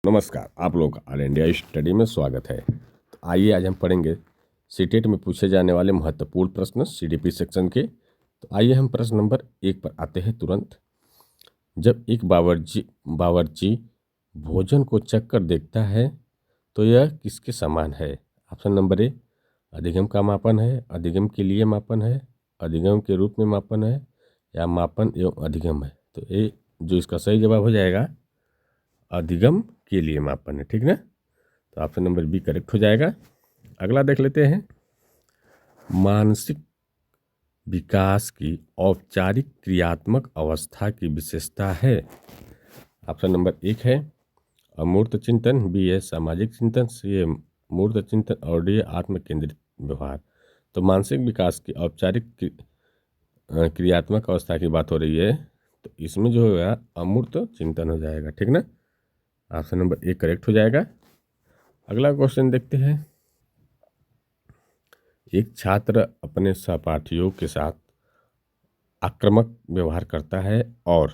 नमस्कार, आप लोग का ऑल इंडिया स्टडी में स्वागत है। तो आइए आज हम पढ़ेंगे सीटेट में पूछे जाने वाले महत्वपूर्ण प्रश्न सीडीपी सेक्शन के। तो आइए हम प्रश्न नंबर 1 पर आते हैं तुरंत। जब एक बावर्ची भोजन को चख कर देखता है तो यह किसके समान है? ऑप्शन नंबर ए अधिगम का मापन है, अधिगम के लिए मापन है, अधिगम के रूप में मापन है, या मापन एवं अधिगम है। तो ये जो इसका सही जवाब हो जाएगा अधिगम के लिए मापन है, ठीक ना। तो ऑप्शन नंबर बी करेक्ट हो जाएगा। अगला देख लेते हैं। मानसिक विकास की औपचारिक क्रियात्मक अवस्था की विशेषता है। ऑप्शन नंबर 1 है अमूर्त चिंतन, बी है सामाजिक चिंतन, सी है मूर्त चिंतन और डी है आत्म केंद्रित व्यवहार। तो मानसिक विकास की औपचारिक क्रियात्मक अवस्था की बात हो रही है, तो इसमें जो है अमूर्त चिंतन हो जाएगा, ठीक ना। ऑप्शन नंबर 1 करेक्ट हो जाएगा। अगला क्वेश्चन देखते हैं। एक छात्र अपने सहपाठियों के साथ आक्रामक व्यवहार करता है और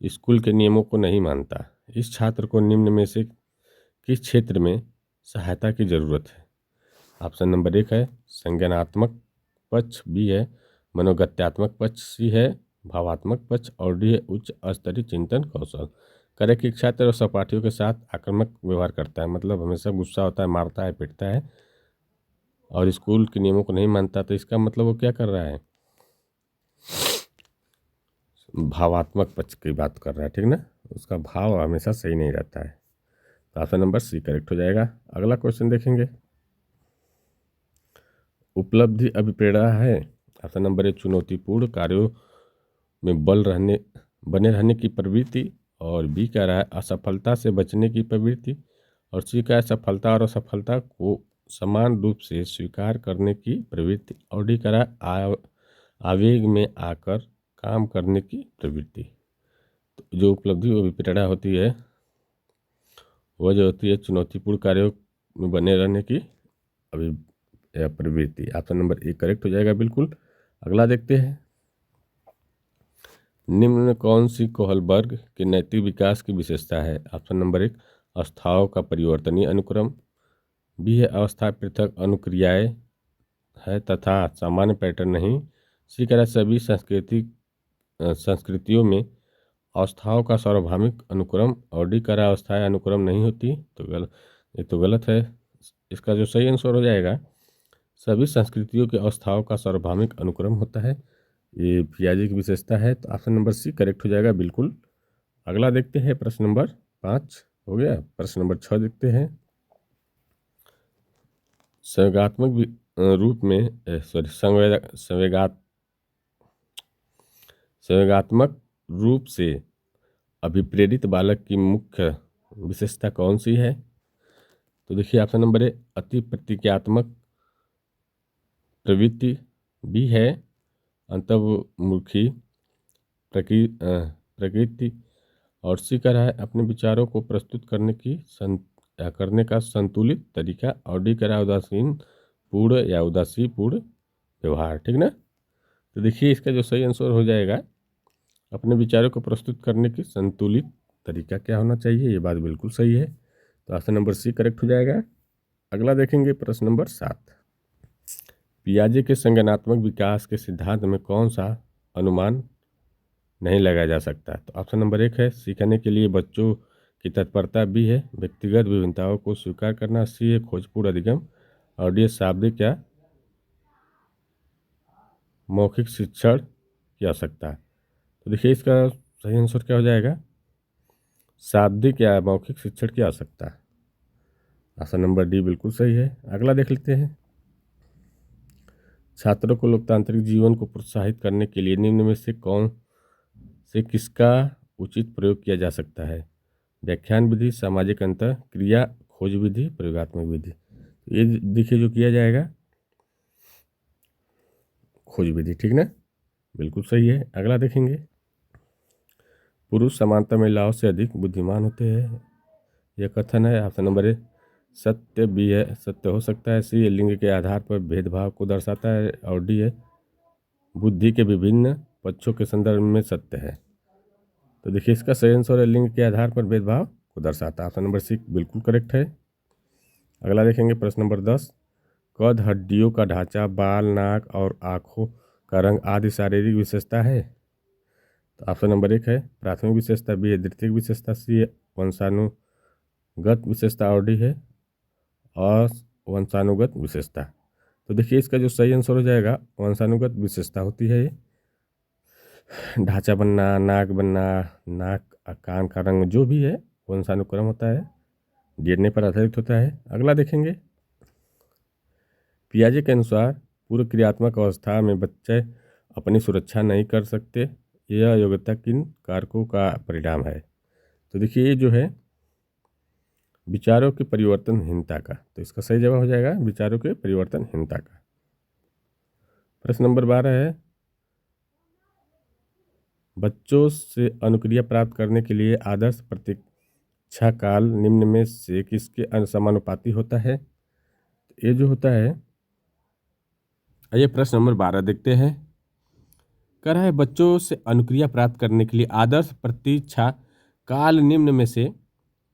स्कूल के नियमों को नहीं मानता। इस छात्र को निम्न में से किस क्षेत्र में सहायता की जरूरत है? ऑप्शन नंबर 1 है संज्ञानात्मक पक्ष, बी है मनोगत्यात्मक पक्ष, सी है भावात्मक पक्ष और डी है उच्च स्तरीय चिंतन कौशल। करे कि छात्र और सहपाठियों के साथ आक्रामक व्यवहार करता है, मतलब हमेशा गुस्सा होता है, मारता है, पीटता है और स्कूल के नियमों को नहीं मानता। तो इसका मतलब वो क्या कर रहा है? भावात्मक पक्ष की बात कर रहा है, ठीक ना। उसका भाव हमेशा सही नहीं रहता है। तो ऑप्शन नंबर सी करेक्ट हो जाएगा। अगला क्वेश्चन देखेंगे। उपलब्धि अभिप्रेरणा है। ऑप्शन नंबर ए चुनौतीपूर्ण कार्यों में बने रहने की प्रवृत्ति, और बी कह रहा है असफलता से बचने की प्रवृत्ति, और सी कह रहा है सफलता और असफलता को समान रूप से स्वीकार करने की प्रवृत्ति, और डी कह रहा है आवेग में आकर काम करने की प्रवृत्ति। तो जो उपलब्धि अभिप्रेरणा होती है वह जो होती है चुनौतीपूर्ण कार्यों में बने रहने की प्रवृत्ति। ऑप्शन नंबर 1 करेक्ट हो जाएगा बिल्कुल। अगला देखते हैं। निम्न में कौन सी कोहलबर्ग के नैतिक विकास की विशेषता है? ऑप्शन नंबर 1 अवस्थाओं का परिवर्तनीय अनुक्रम, बी है अवस्था पृथक अनुक्रियाएं है तथा सामान्य पैटर्न नहीं, सी कह रहा है सभी संस्कृतियों में अवस्थाओं का सार्वभौमिक अनुक्रम, और डी कह रहा है अवस्थाएं अनुक्रम नहीं होती। तो ये तो गलत है। इसका जो सही आंसर हो जाएगा सभी संस्कृतियों की अवस्थाओं का सार्वभौमिक अनुक्रम होता है। ये पियाजे की विशेषता है। तो ऑप्शन नंबर सी करेक्ट हो जाएगा बिल्कुल। अगला देखते हैं। प्रश्न नंबर 5 हो गया। प्रश्न नंबर 6 देखते हैं। संवेगात्मक रूप में संवेगात्मक रूप से अभिप्रेरित बालक की मुख्य विशेषता कौन सी है? तो देखिए ऑप्शन नंबर ए अति प्रतिक्रियात्मक प्रवृत्ति, बी है अंतर्मुखी प्रकृति, और सी कह रहा है अपने विचारों को प्रस्तुत करने का संतुलित तरीका, और डी कह रहा है उदासीन पूर्ण या उदासी पूर्ण व्यवहार, ठीक ना। तो देखिए इसका जो सही आंसर हो जाएगा अपने विचारों को प्रस्तुत करने की संतुलित तरीका क्या होना चाहिए। ये बात बिल्कुल सही है। तो ऑप्शन नंबर सी करेक्ट हो जाएगा। अगला देखेंगे प्रश्न नंबर 7। पियाजे के संज्ञानात्मक विकास के सिद्धांत में कौन सा अनुमान नहीं लगाया जा सकता? तो ऑप्शन नंबर 1 है सीखने के लिए बच्चों की तत्परता, बी है व्यक्तिगत विभिन्नताओं को स्वीकार करना, सी है खोजपूर्ण अधिगम, और डी है शाब्दिक या मौखिक शिक्षण की आवश्यकता। तो देखिए इसका सही आंसर क्या हो जाएगा? शाब्दिक या मौखिक शिक्षण की आवश्यकता। ऑप्शन नंबर डी बिल्कुल सही है। अगला देख लेते हैं। छात्रों को लोकतांत्रिक जीवन को प्रोत्साहित करने के लिए निम्न में से किसका उचित प्रयोग किया जा सकता है? व्याख्यान विधि, सामाजिक अंतर क्रिया, खोज विधि, प्रयोगात्मक विधि। ये देखिए जो किया जाएगा खोज विधि, ठीक ना, बिल्कुल सही है। अगला देखेंगे। पुरुष समानता महिलाओं से अधिक बुद्धिमान होते हैं, यह कथन है। ऑप्शन नंबर ए सत्य, बी है सत्य हो सकता है, सी लिंग के आधार पर भेदभाव को दर्शाता है, और डी है बुद्धि के विभिन्न पक्षों के संदर्भ में सत्य है। तो देखिए इसका सही आंसर है लिंग के आधार पर भेदभाव को दर्शाता है। ऑप्शन नंबर सी बिल्कुल करेक्ट है। अगला देखेंगे प्रश्न नंबर 10। कद, हड्डियों का ढांचा, बाल, नाक और आँखों का रंग आदि शारीरिक विशेषता है। तो ऑप्शन नंबर 1 है प्राथमिक विशेषता, बी है द्वितीयक विशेषता, सी है वंशानुगत विशेषता और डी है अवंशानुगत विशेषता। तो देखिए इसका जो सही आंसर हो जाएगा वंशानुगत विशेषता होती है। ढांचा बनना, नाक बनना, नाक कान का रंग जो भी है वंशानुक्रम होता है, डीएनए पर आधारित होता है। अगला देखेंगे पियाजे के अनुसार पूर्व क्रियात्मक अवस्था में बच्चे अपनी सुरक्षा नहीं कर सकते, यह योग्यता किन कारकों का परिणाम है। तो देखिए ये जो है विचारों की परिवर्तनहीनता का, तो इसका सही जवाब हो जाएगा विचारों के परिवर्तनहीनता का। प्रश्न नंबर 12 है बच्चों से अनुक्रिया प्राप्त करने के लिए आदर्श प्रतीक्षा काल निम्न में से किसके समानुपाती होता है। ये जो होता है, आइए प्रश्न नंबर 12 देखते हैं। कह रहा है बच्चों से अनुक्रिया प्राप्त करने के लिए आदर्श प्रतीक्षा काल निम्न में से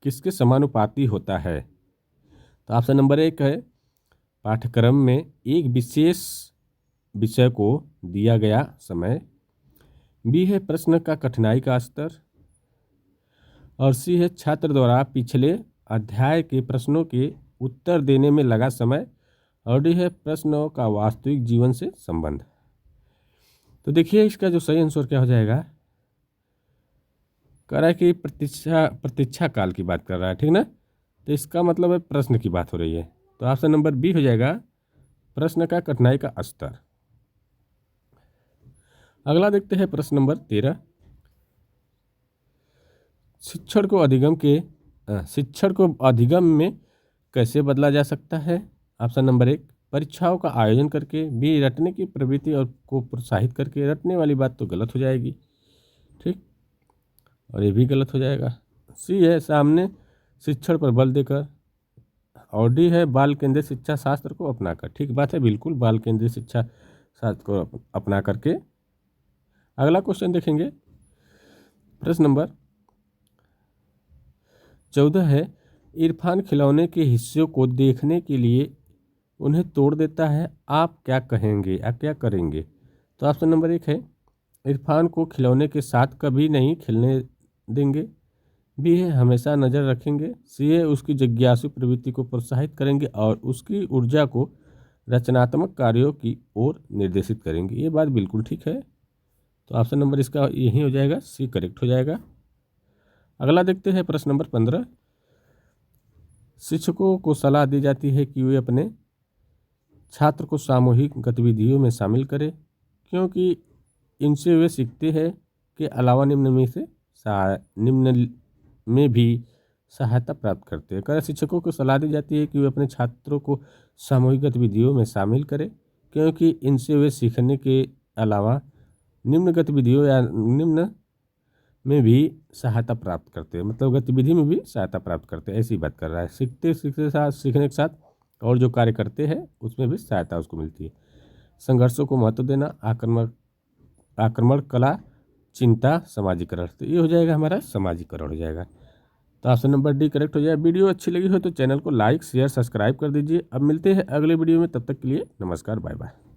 किसके समानुपाती होता है। तो ऑप्शन नंबर 1 है पाठ्यक्रम में एक विशेष विषय को दिया गया समय, बी है प्रश्न का कठिनाई का स्तर, और सी है छात्र द्वारा पिछले अध्याय के प्रश्नों के उत्तर देने में लगा समय, और डी है प्रश्नों का वास्तविक जीवन से संबंध। तो देखिए इसका जो सही आंसर क्या हो जाएगा, कह रहा है कि प्रतीक्षा काल की बात कर रहा है, ठीक ना। तो इसका मतलब है प्रश्न की बात हो रही है, तो ऑप्शन नंबर बी हो जाएगा प्रश्न का कठिनाई का स्तर। अगला देखते हैं प्रश्न नंबर 13। शिक्षण को अधिगम में कैसे बदला जा सकता है। ऑप्शन नंबर 1 परीक्षाओं का आयोजन करके, बी रटने की प्रवृत्ति और को प्रोत्साहित करके, रटने वाली बात तो गलत हो जाएगी, ठीक, और ये भी गलत हो जाएगा। सी है सामने शिक्षण पर बल देकर, और डी है बाल केंद्रित शिक्षा शास्त्र को अपनाकर। ठीक बात है, बिल्कुल बाल केंद्रित शिक्षा शास्त्र को अपना करके। अगला क्वेश्चन देखेंगे प्रश्न नंबर 14 है इरफान खिलौने के हिस्सों को देखने के लिए उन्हें तोड़ देता है, आप क्या कहेंगे या क्या करेंगे। तो ऑप्शन नंबर 1 है इरफान को खिलौने के साथ कभी नहीं खेलने देंगे, बी है हमेशा नज़र रखेंगे, सी है उसकी जिज्ञासु प्रवृत्ति को प्रोत्साहित करेंगे और उसकी ऊर्जा को रचनात्मक कार्यों की ओर निर्देशित करेंगे। ये बात बिल्कुल ठीक है, तो ऑप्शन नंबर इसका यही हो जाएगा, सी करेक्ट हो जाएगा। अगला देखते हैं प्रश्न नंबर 15। शिक्षकों को सलाह दी जाती है कि वे अपने छात्र को सामूहिक गतिविधियों में शामिल करें, क्योंकि इनसे वे सीखते हैं के अलावा निम्न में भी सहायता प्राप्त करते हैं। कई शिक्षकों को सलाह दी जाती है कि वे अपने छात्रों को सामूहिक गतिविधियों में शामिल करें, क्योंकि इनसे वे सीखने के अलावा निम्न गतिविधियों या निम्न में भी सहायता प्राप्त करते हैं, मतलब गतिविधि में भी सहायता प्राप्त करते हैं, ऐसी बात कर रहा है। सीखने के साथ और जो कार्य करते हैं उसमें भी सहायता उसको मिलती है। संघर्षों को महत्व देना, आक्रमण कला, चिंता, समाजीकरण, तो ये हो जाएगा हमारा समाजीकरण हो जाएगा। तो ऑप्शन नंबर डी करेक्ट हो जाएगा। वीडियो अच्छी लगी हो तो चैनल को लाइक शेयर सब्सक्राइब कर दीजिए। अब मिलते हैं अगले वीडियो में, तब तक के लिए नमस्कार, बाय बाय।